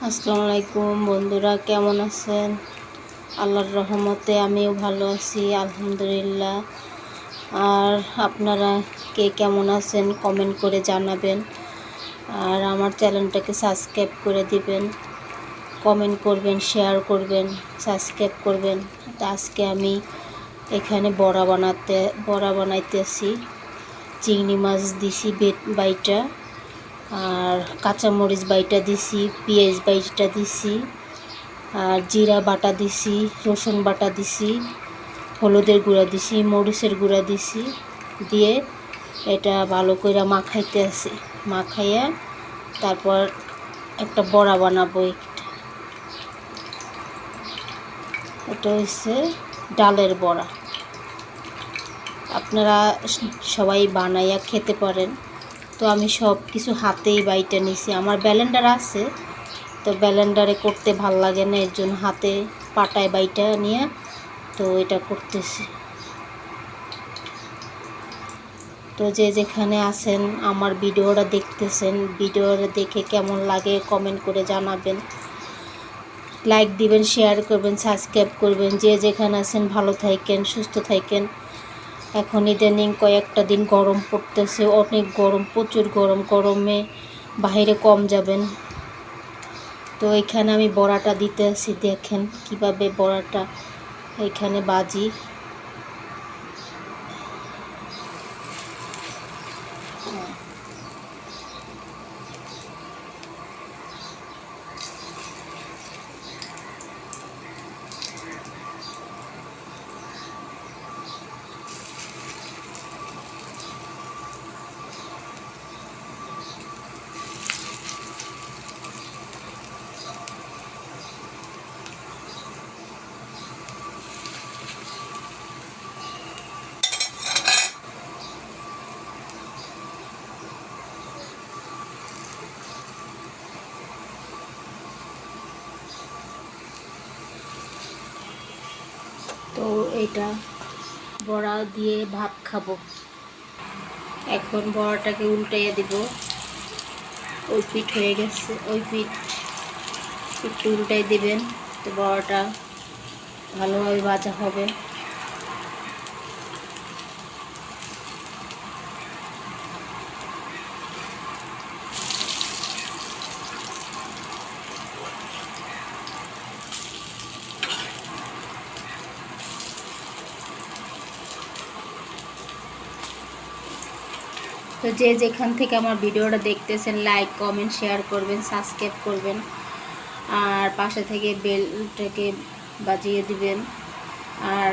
আসসালামু আলাইকুম বন্ধুরা, কেমন আছেন? আল্লাহর রহমতে আমিও ভালো আছি, আলহামদুলিল্লাহ। আর আপনারা কে কেমন আছেন কমেন্ট করে জানাবেন। আর আমার চ্যানেলটাকে সাবস্ক্রাইব করে দিবেন, কমেন্ট করবেন, শেয়ার করবেন, সাবস্ক্রাইব করবেন। তো আজকে আমি এখানে বড়া বানাইতেছি। চিংড়ি মাছ দিছি বাইটা, আর কাঁচামরিচ বাইটা দিছি, পেঁয়াজ বাইটা দিছি, আর জিরা বাটা দিছি, রসুন বাটা দিছি, হলুদের গুঁড়া দিছি, মরিচের গুঁড়া দিছি, দিয়ে এটা ভালো করে মাখাইতে আসি। মাখাইয়া তারপর একটা বড়া বানাবো। এটা হচ্ছে ডালের বড়া। আপনারা সবাই বানাইয়া খেতে পারেন। তো আমি সব কিছু হাতেই বাইটা নিছি। আমার ব্লেন্ডার আছে, তো ব্লেন্ডারে করতে ভাল লাগে না, এর জন্য হাতে পাটায় বাইটা নিয়ে তো এটা করতেছি। তো যে যেখানে আছেন আমার ভিডিওটা দেখতেছেন, ভিডিওটা দেখে কেমন লাগে কমেন্ট করে জানাবেন, লাইক দিবেন, শেয়ার করবেন, সাবস্ক্রাইব করবেন। যে যেখানে আছেন ভালো থাকেন, সুস্থ থাকেন। এখন ইদানিং কয়েকটা দিন গরম পড়তেছে, অনেক গরম, প্রচুর গরম। গরমে বাইরে কম যাবেন। তো এখানে আমি বড়াটা দিতে আসি, দেখেন কিভাবে বড়াটা এখানে বাজি। তো এটা বড়া দিয়ে ভাত খাবো। এখন বড়াটাকে উল্টাইয়া দিব। ওই পিঠ হয়ে গেছে, ওই পিঠ একটু উল্টাই দিবেন, তো বড়াটা ভালোভাবে ভাজা হবে। তো যে যেখান থেকে আমার ভিডিওটা দেখতেছেন লাইক, কমেন্ট, শেয়ার করবেন, সাবস্ক্রাইব করবেন, আর পাশে থেকে বেলটাকে বাজিয়ে দিবেন। আর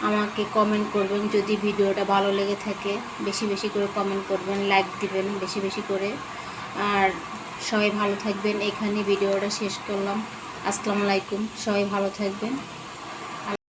আমাকে কমেন্ট করবেন যদি ভিডিওটা ভালো লেগে থাকে। বেশি বেশি করে কমেন্ট করবেন, লাইক দিবেন বেশি বেশি করে। আর সবাই ভালো থাকবেন। এখানে ভিডিওটা শেষ করলাম। আসসালামু আলাইকুম। সবাই ভালো থাকবেন।